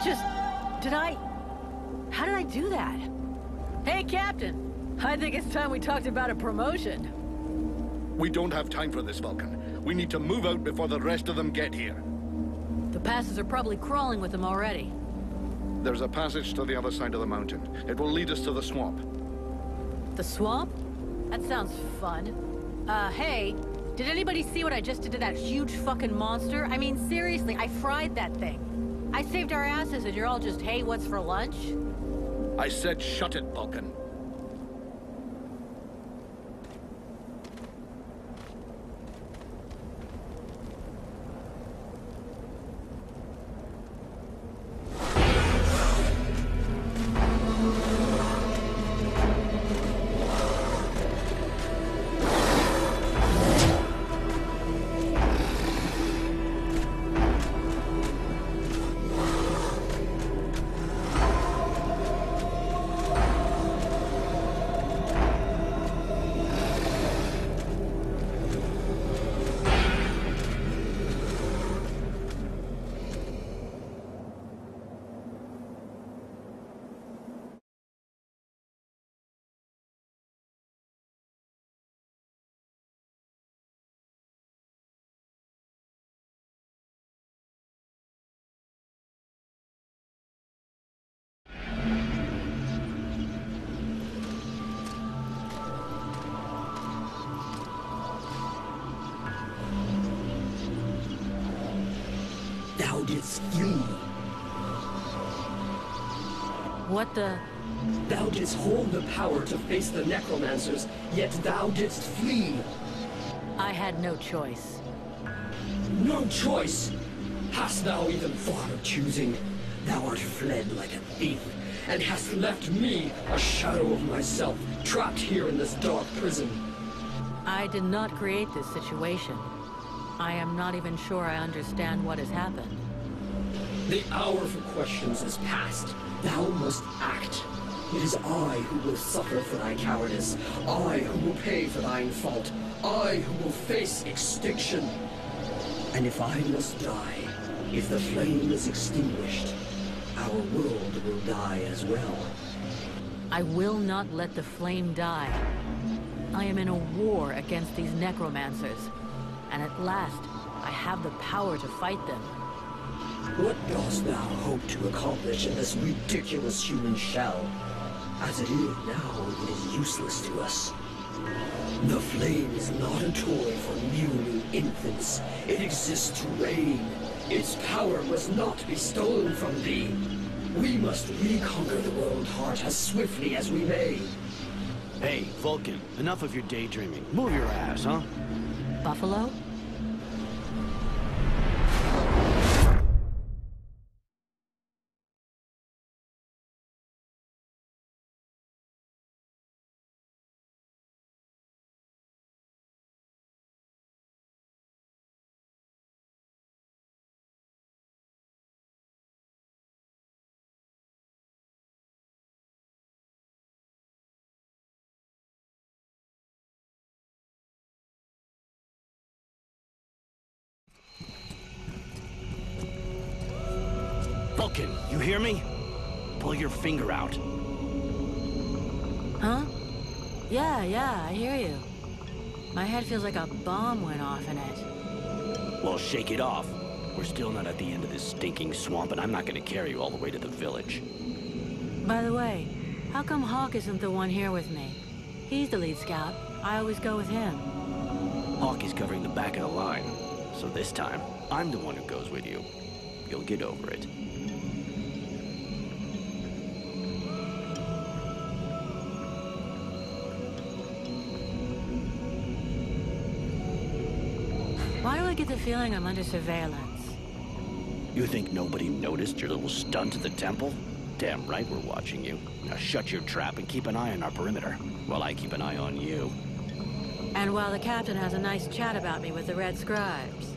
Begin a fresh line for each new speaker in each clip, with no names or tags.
How did I do that? Hey, Captain! I think it's time we talked about a promotion.
We don't have time for this, Vulcan. We need to move out before the rest of them get here.
The passes are probably crawling with them already.
There's a passage to the other side of the mountain. It will lead us to the swamp.
The swamp? That sounds fun. Hey, did anybody see what I just did to that huge fucking monster? I mean, seriously, I fried that thing. I saved our asses and you're all just, hey, what's for lunch?
I said shut it, Vulcan.
Thou didst flee.
What the...
Thou didst hold the power to face the necromancers, yet thou didst flee.
I had no choice.
No choice! Hast thou even thought of choosing? Thou art fled like a thief, and hast left me, a shadow of myself, trapped here in this dark prison.
I did not create this situation. I am not even sure I understand what has happened.
The hour for questions is past. Thou must act. It is I who will suffer for thy cowardice. I who will pay for thine fault. I who will face extinction. And if I must die, if the flame is extinguished, our world will die as well.
I will not let the flame die. I am in a war against these necromancers. And at last, I have the power to fight them.
What dost thou hope to accomplish in this ridiculous human shell? As it is now, it is useless to us. The flame is not a toy for mewing infants. It exists to reign. Its power must not be stolen from thee. We must reconquer the world heart as swiftly as we may.
Hey, Vulcan, enough of your daydreaming. Move your ass, huh?
Buffalo?
Vulcan, you hear me? Pull your finger out.
Huh? Yeah, I hear you. My head feels like a bomb went off in it.
Well, shake it off. We're still not at the end of this stinking swamp, and I'm not gonna carry you all the way to the village.
By the way, how come Hawk isn't the one here with me? He's the lead scout. I always go with him.
Hawk is covering the back of the line, so this time, I'm the one who goes with you. You'll get over it.
Why do I get the feeling I'm under surveillance?
You think nobody noticed your little stunt at the temple? Damn right we're watching you. Now shut your trap and keep an eye on our perimeter, while I keep an eye on you.
And while the captain has a nice chat about me with the Red Scribes.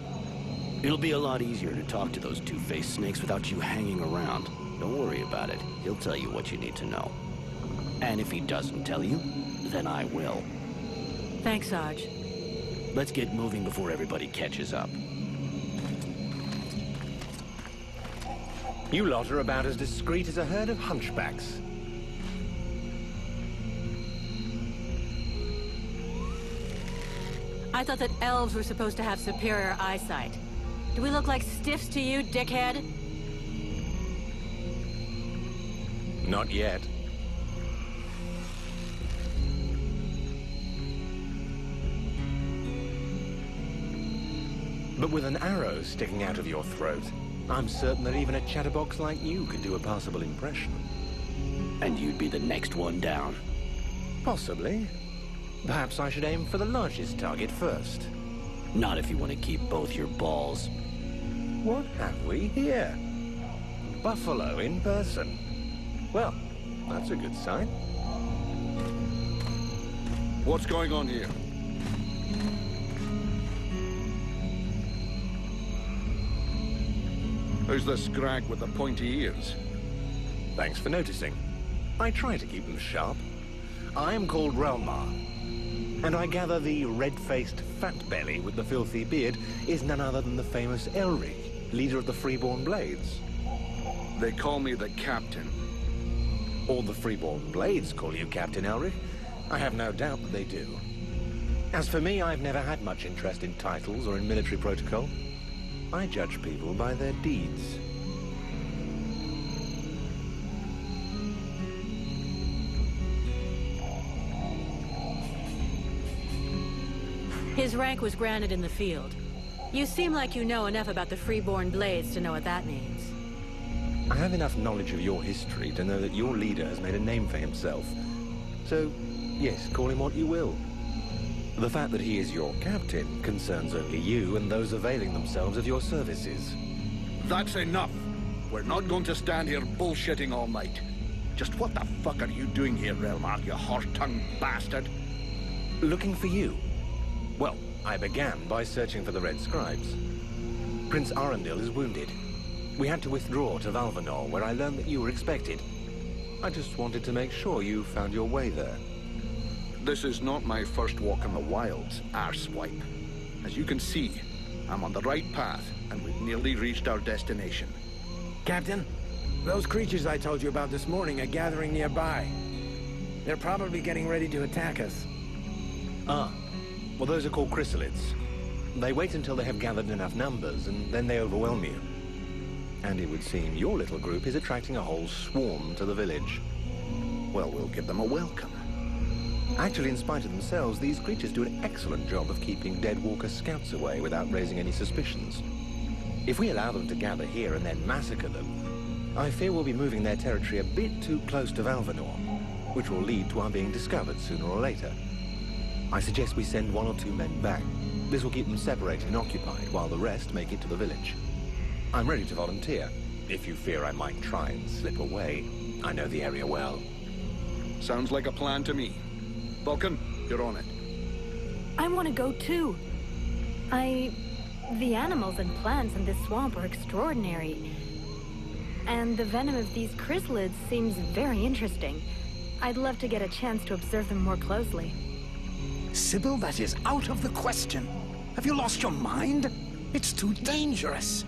It'll be a lot easier to talk to those two-faced snakes without you hanging around. Don't worry about it. He'll tell you what you need to know. And if he doesn't tell you, then I will.
Thanks, Sarge.
Let's get moving before everybody catches up.
You lot are about as discreet as a herd of hunchbacks.
I thought that elves were supposed to have superior eyesight. Do we look like stiffs to you, dickhead?
Not yet. But with an arrow sticking out of your throat, I'm certain that even a chatterbox like you could do a passable impression.
And you'd be the next one down.
Possibly. Perhaps I should aim for the largest target first.
Not if you want to keep both your balls.
What have we here? Buffalo in person. Well, that's a good sign.
What's going on here? Who's the scrag with the pointy ears?
Thanks for noticing. I try to keep them sharp. I am called Rhelmar, and I gather the red-faced fat belly with the filthy beard is none other than the famous Elric, leader of the Freeborn Blades.
They call me the Captain.
All the Freeborn Blades call you Captain Elric. I have no doubt that they do. As for me, I've never had much interest in titles or in military protocol. I judge people by their deeds.
His rank was granted in the field. You seem like you know enough about the Freeborn Blades to know what that means.
I have enough knowledge of your history to know that your leader has made a name for himself. So, yes, call him what you will. The fact that he is your captain concerns only you and those availing themselves of your services.
That's enough! We're not going to stand here bullshitting all night. Just what the fuck are you doing here, Rhelmar, you horse-tongued bastard?
Looking for you. Well, I began by searching for the Red Scribes. Prince Arundel is wounded. We had to withdraw to Valvanor, where I learned that you were expected. I just wanted to make sure you found your way there.
This is not my first walk in the wilds, arsewipe. As you can see, I'm on the right path, and we've nearly reached our destination.
Captain, those creatures I told you about this morning are gathering nearby. They're probably getting ready to attack us.
Ah, well, those are called chrysalids. They wait until they have gathered enough numbers, and then they overwhelm you. And it would seem your little group is attracting a whole swarm to the village.
Well, we'll give them a welcome.
Actually, in spite of themselves, these creatures do an excellent job of keeping dead Walker scouts away without raising any suspicions. If we allow them to gather here and then massacre them, I fear we'll be moving their territory a bit too close to Valvanor, which will lead to our being discovered sooner or later. I suggest we send 1 or 2 men back. This will keep them separated and occupied while the rest make it to the village. I'm ready to volunteer, if you fear I might try and slip away. I know the area well.
Sounds like a plan to me. Vulcan, you're on it.
I want to go too. The animals and plants in this swamp are extraordinary. And the venom of these chrysalids seems very interesting. I'd love to get a chance to observe them more closely.
Sybil, that is out of the question. Have you lost your mind? It's too dangerous.